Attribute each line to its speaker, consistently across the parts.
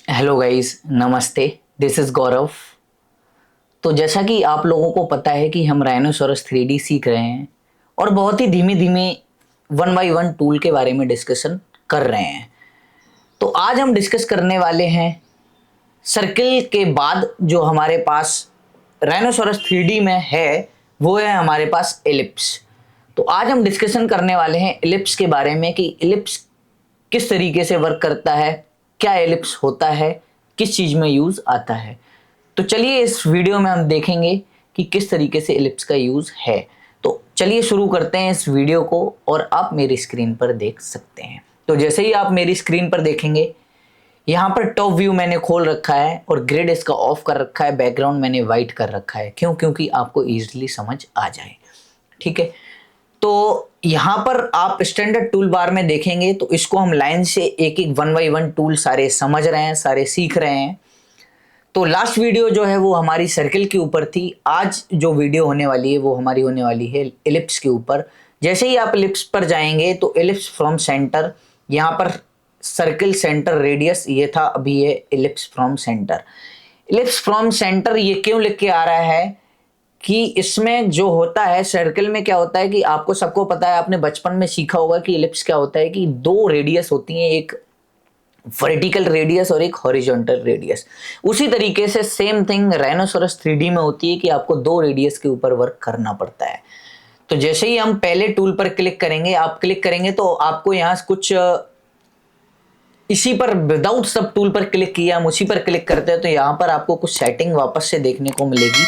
Speaker 1: Hello guys, नमस्ते। This is गौरव। तो जैसा कि आप लोगों को पता है कि हम राइनोसोरस 3D सीख रहे हैं और बहुत ही धीमे धीमे वन बाय वन टूल के बारे में डिस्कशन कर रहे हैं। तो आज हम डिस्कस करने वाले हैं सर्किल के बाद जो हमारे पास राइनोसोरस 3D में है, वो है हमारे पास एलिप्स। तो आज हम डिस्कशन करने वाले हैं एलिप्स के बारे में कि एलिप्स किस तरीके से वर्क करता है, क्या एलिप्स होता है, किस चीज में यूज आता है। तो चलिए इस वीडियो में हम देखेंगे कि किस तरीके से एलिप्स का यूज है। तो चलिए शुरू करते हैं इस वीडियो को और आप मेरी स्क्रीन पर देख सकते हैं। तो जैसे ही आप मेरी स्क्रीन पर देखेंगे, यहाँ पर टॉप व्यू मैंने खोल रखा है और ग्रिड इसका ऑफ कर रखा है, बैकग्राउंड मैंने वाइट कर रखा है। क्यों? क्योंकि आपको इजीली समझ आ जाए। ठीक है। तो यहाँ पर आप स्टैंडर्ड टूल बार में देखेंगे तो इसको हम लाइन से एक एक वन बाई वन टूल सारे समझ रहे हैं, सारे सीख रहे हैं। तो लास्ट वीडियो जो है वो हमारी सर्किल के ऊपर थी। आज जो वीडियो होने वाली है वो हमारी होने वाली है एलिप्स के ऊपर। जैसे ही आप एलिप्स पर जाएंगे तो एलिप्स फ्रॉम सेंटर, यहाँ पर सर्किल सेंटर रेडियस ये था, अभी ये ellipse from centre. Ellipse from centre ये क्यों लिख के आ रहा है कि इसमें जो होता है सर्किल में, क्या होता है कि आपको सबको पता है, आपने बचपन में सीखा होगा कि एलिप्स क्या होता है कि दो रेडियस होती हैं, एक वर्टिकल रेडियस और एक हॉरिजॉन्टल रेडियस। उसी तरीके से सेम थिंग राइनोसोरस 3D में होती है कि आपको दो रेडियस के ऊपर वर्क करना पड़ता है। तो जैसे ही हम पहले टूल पर क्लिक करेंगे, आप क्लिक करेंगे तो आपको यहाँ कुछ इसी पर विदाउट सब टूल पर क्लिक किया, हम उसी पर क्लिक करते हैं तो यहाँ पर आपको कुछ सेटिंग वापस से देखने को मिलेगी।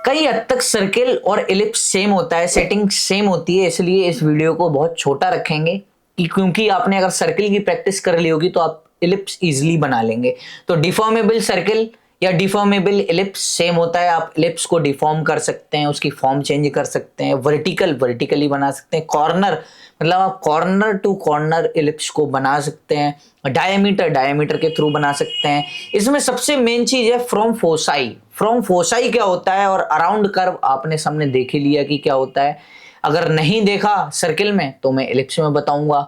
Speaker 1: कई हद तक सर्किल और एलिप्स सेम होता है, सेटिंग सेम होती है, इसलिए इस वीडियो को बहुत छोटा रखेंगे कि क्योंकि आपने अगर सर्किल की प्रैक्टिस कर ली होगी तो आप एलिप्स इजीली बना लेंगे। तो डिफॉर्मेबल सर्किल या डिफॉर्मेबल एलिप्स सेम होता है। आप एलिप्स को डिफॉर्म कर सकते हैं, उसकी फॉर्म चेंज कर सकते हैं, वर्टिकली बना सकते हैं, कॉर्नर मतलब आप कॉर्नर टू कॉर्नर एलिप्स को बना सकते हैं, डायमीटर के थ्रू बना सकते हैं। इसमें सबसे मेन चीज है फ्रॉम फोसाई। फ्रॉम फोसाई क्या होता है और अराउंड कर्व आपने सामने देख ही लिया कि क्या होता है। अगर नहीं देखा सर्किल में तो मैं एलिप्स में बताऊंगा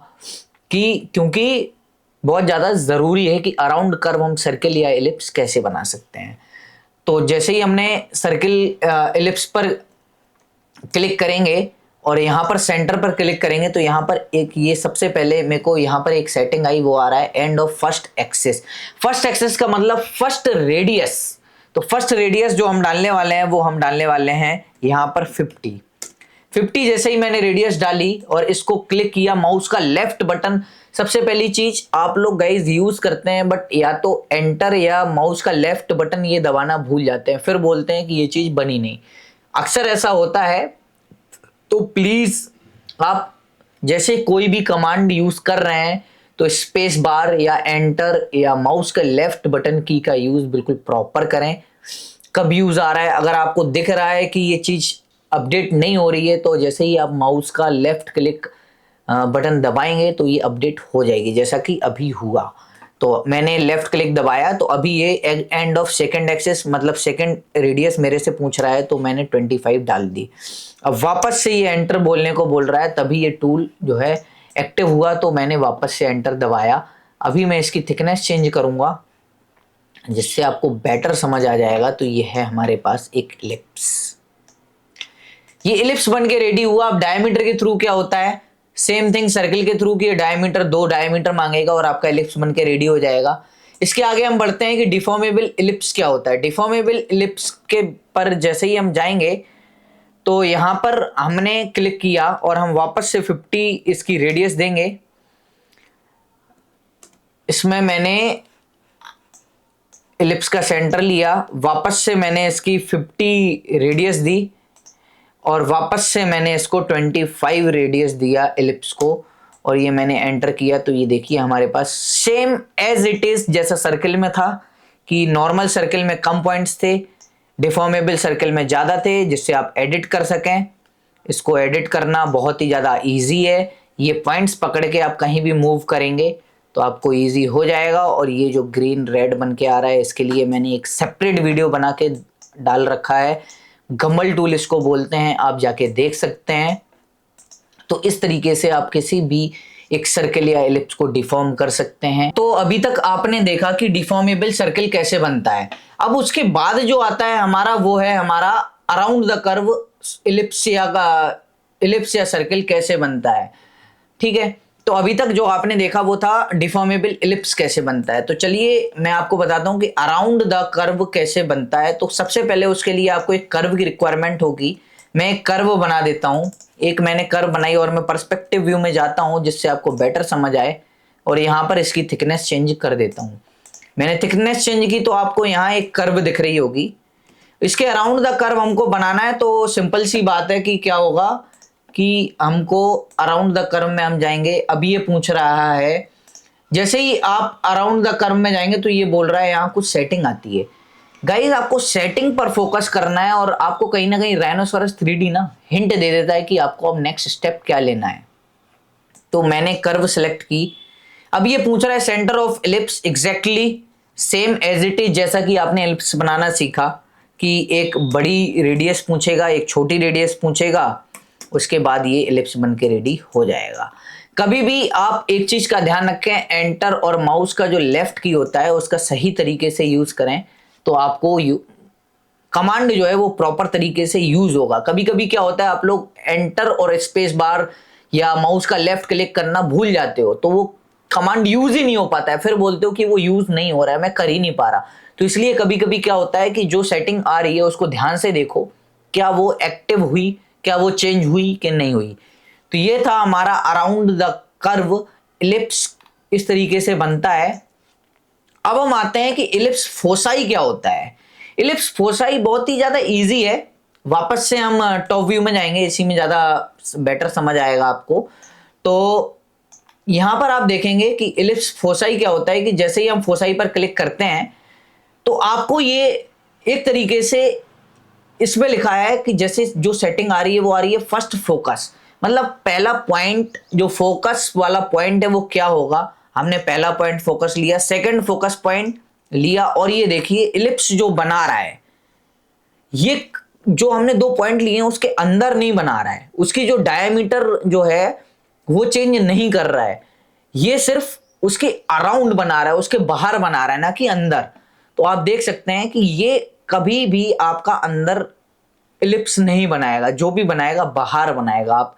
Speaker 1: कि क्योंकि बहुत ज़्यादा ज़रूरी है कि अराउंड कर्व हम सर्किल या एलिप्स कैसे बना सकते हैं। तो जैसे ही हमने सर्किल एलिप्स पर क्लिक करेंगे और यहाँ पर सेंटर पर क्लिक करेंगे तो यहाँ पर एक ये सबसे पहले मेरे को यहाँ पर एक सेटिंग आई, वो आ रहा है end of first axis. First axis का मतलब फर्स्ट रेडियस। तो फर्स्ट रेडियस जो हम डालने वाले हैं वो हम डालने वाले हैं यहाँ पर 50। जैसे ही मैंने रेडियस डाली और इसको क्लिक किया, माउस का लेफ्ट बटन, सबसे पहली चीज आप लोग गाइज यूज करते हैं बट या तो एंटर या माउस का लेफ्ट बटन ये दबाना भूल जाते हैं, फिर बोलते हैं कि ये चीज बनी नहीं। अक्सर ऐसा होता है। तो प्लीज आप जैसे कोई भी कमांड यूज कर रहे हैं तो स्पेस बार या एंटर या माउस का लेफ्ट बटन की का यूज बिल्कुल प्रॉपर करें। कब यूज आ रहा है, अगर आपको दिख रहा है कि ये चीज अपडेट नहीं हो रही है तो जैसे ही आप माउस का लेफ्ट क्लिक बटन दबाएंगे तो ये अपडेट हो जाएगी, जैसा कि अभी हुआ। तो मैंने लेफ्ट क्लिक दबाया तो अभी ये एंड ऑफ सेकंड एक्सिस मतलब सेकंड रेडियस मेरे से पूछ रहा है तो मैंने 25 डाल दी। अब वापस से ये एंटर बोलने को बोल रहा है, तभी ये टूल जो है एक्टिव हुआ तो मैंने वापस से एंटर दबाया। अभी मैं इसकी थिकनेस चेंज करूंगा जिससे आपको बेटर समझ आ जाएगा। तो ये है हमारे पास एक एलिप्स। ये एलिप्स बन के रेडी हुआ। अब डायमीटर के थ्रू क्या होता है, सेम थिंग सर्किल के थ्रू की डायमीटर, दो डायमीटर मांगेगा और आपका एलिप्स बन के रेडी हो जाएगा। इसके आगे हम बढ़ते हैं कि डिफॉर्मेबल एलिप्स क्या होता है। डिफॉर्मेबल एलिप्स के पर जैसे ही हम जाएंगे तो यहाँ पर हमने क्लिक किया और हम वापस से 50 इसकी रेडियस देंगे। इसमें मैंने एलिप्स का सेंटर लिया, वापस से मैंने इसकी 50 रेडियस दी और वापस से मैंने इसको 25 रेडियस दिया एलिप्स को और ये मैंने एंटर किया। तो ये देखिए हमारे पास सेम एज इट इज जैसा सर्किल में था कि नॉर्मल सर्किल में कम पॉइंट्स थे, डिफॉर्मेबल सर्किल में ज़्यादा थे, जिससे आप एडिट कर सकें। इसको एडिट करना बहुत ही ज़्यादा ईजी है। ये पॉइंट्स पकड़ के आप कहीं भी मूव करेंगे तो आपको ईजी हो जाएगा। और ये जो ग्रीन रेड बन के आ रहा है इसके लिए मैंने एक सेपरेट वीडियो बना के डाल रखा है, गमल टूल इसको बोलते हैं, आप जाके देख सकते हैं। तो इस तरीके से आप किसी भी एक सर्कल या एलिप्स को डिफॉर्म कर सकते हैं। तो अभी तक आपने देखा कि डिफॉर्मेबल सर्कल कैसे बनता है। अब उसके बाद जो आता है हमारा, वो है हमारा अराउंड द कर्व इलिप्स या सर्कल कैसे बनता है। ठीक है, तो अभी तक जो आपने देखा वो था डिफॉर्मेबल इलिप्स कैसे बनता है। तो चलिए मैं आपको बताता हूं कि अराउंड द कर्व कैसे बनता है। तो सबसे पहले उसके लिए आपको एक कर्व की रिक्वायरमेंट होगी। मैं एक कर्व बना देता हूं। एक मैंने कर्व बनाई और मैं पर्सपेक्टिव व्यू में जाता हूं जिससे आपको बेटर समझ आए, और यहां पर इसकी थिकनेस चेंज कर देता हूं। मैंने थिकनेस चेंज की तो आपको यहाँ एक कर्व दिख रही होगी। इसके अराउंड द कर्व हमको बनाना है, तो सिंपल सी बात है कि क्या होगा कि हमको अराउंड द कर्व में हम जाएंगे। अब ये पूछ रहा है, जैसे ही आप अराउंड द कर्व में जाएंगे तो ये बोल रहा है यहाँ कुछ सेटिंग आती है। गाइस आपको सेटिंग पर फोकस करना है, और आपको कहीं ना कहीं राइनोसोरस 3D ना हिंट दे देता है कि आपको अब नेक्स्ट स्टेप क्या लेना है। तो मैंने कर्व सेलेक्ट की। अब ये पूछ रहा है centre of ellipse exactly same as it is, जैसा कि आपने इलिप्स बनाना सीखा कि एक बड़ी रेडियस पूछेगा, एक छोटी रेडियस पूछेगा, उसके बाद ये इलिप्स बन के रेडी हो जाएगा। कभी भी आप एक चीज का ध्यान रखें, एंटर और माउस का जो लेफ्ट की होता है उसका सही तरीके से यूज करें, तो आपको कमांड जो है वो प्रॉपर तरीके से यूज होगा। कभी कभी क्या होता है, आप लोग एंटर और स्पेस बार या माउस का लेफ्ट क्लिक करना भूल जाते हो, तो वो कमांड यूज ही नहीं हो पाता है, फिर बोलते हो कि वो यूज नहीं हो रहा है, मैं कर ही नहीं पा रहा। तो इसलिए कभी कभी क्या होता है कि जो सेटिंग आ रही है उसको ध्यान से देखो, क्या वो एक्टिव हुई, क्या वो चेंज हुई कि नहीं हुई। तो ये था हमारा अराउंड द कर्व इलिप्स, इस तरीके से बनता है। अब हम आते हैं कि इलिप्स फोसाई क्या होता है। इलिप्स फोसाई बहुत ही ज्यादा इजी है। वापस से हम टॉप व्यू में जाएंगे, इसी में ज्यादा बेटर समझ आएगा आपको। तो यहां पर आप देखेंगे कि इलिप्स फोसाई क्या होता है कि जैसे ही हम फोसाई पर क्लिक करते हैं तो आपको ये एक तरीके से इसमें लिखा है कि जैसे जो सेटिंग आ रही है वो आ रही है फर्स्ट फोकस, मतलब पहला पॉइंट, जो फोकस वाला पॉइंट है वो क्या होगा। हमने पहला पॉइंट फोकस लिया, सेकंड फोकस पॉइंट लिया, और ये देखिए इलिप्स जो बना रहा है, ये जो हमने 2 पॉइंट लिए हैं उसके अंदर नहीं बना रहा है, उसकी जो डायमीटर जो है वो चेंज नहीं कर रहा है, ये सिर्फ उसके अराउंड बना रहा है, उसके बाहर बना रहा है, ना कि अंदर। तो आप देख सकते हैं कि ये कभी भी आपका अंदर इलिप्स नहीं बनाएगा, जो भी बनाएगा बाहर बनाएगा। आप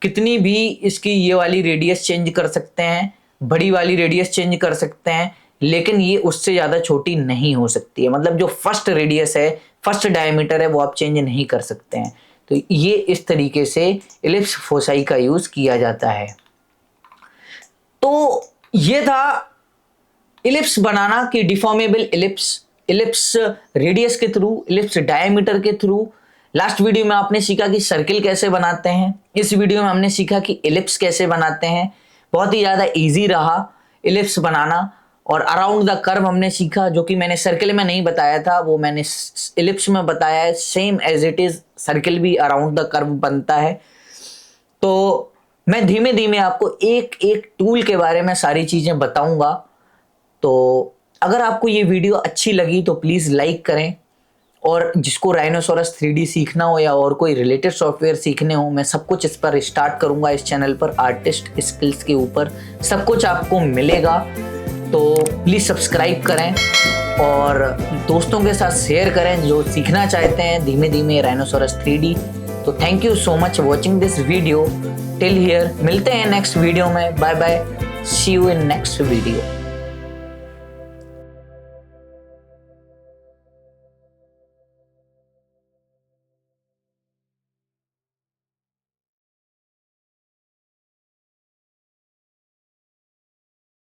Speaker 1: कितनी भी इसकी ये वाली रेडियस चेंज कर सकते हैं, बड़ी वाली रेडियस चेंज कर सकते हैं, लेकिन ये उससे ज़्यादा छोटी नहीं हो सकती है। मतलब जो फर्स्ट रेडियस है, फर्स्ट डायमीटर है, वो आप चेंज नहीं कर सकते हैं। तो ये इस तरीके से इलिप्स फोसाई का यूज़ किया जाता है। तो ये था इलिप्स बनाना कि डिफॉर्मेबल इलिप्स, इलिप्स रेडियस के थ्रू, इलिप्स डायमीटर के थ्रू। लास्ट वीडियो में आपने सीखा कि सर्किल कैसे बनाते हैं, इस वीडियो में हमने सीखा कि इलिप्स कैसे बनाते हैं। बहुत ही ज़्यादा इजी रहा इलिप्स बनाना। और अराउंड द कर्व हमने सीखा, जो कि मैंने सर्किल में नहीं बताया था, वो मैंने इलिप्स में बताया है। Same as it is circle भी अराउंड द कर्व बनता है। तो मैं धीमे धीमे आपको एक एक टूल के बारे में सारी चीज़ें बताऊंगा। तो अगर आपको ये वीडियो अच्छी लगी तो प्लीज़ लाइक करें, और जिसको राइनोसोरस 3D सीखना हो या और कोई रिलेटेड सॉफ्टवेयर सीखने हो, मैं सब कुछ इस पर स्टार्ट करूंगा इस चैनल पर, आर्टिस्ट स्किल्स के ऊपर सब कुछ आपको मिलेगा। तो प्लीज़ सब्सक्राइब करें और दोस्तों के साथ शेयर करें जो सीखना चाहते हैं धीमे धीमे राइनोसोरस 3D। तो thank you so much watching this video till here. मिलते हैं नेक्स्ट वीडियो में। Bye bye, see you in next video.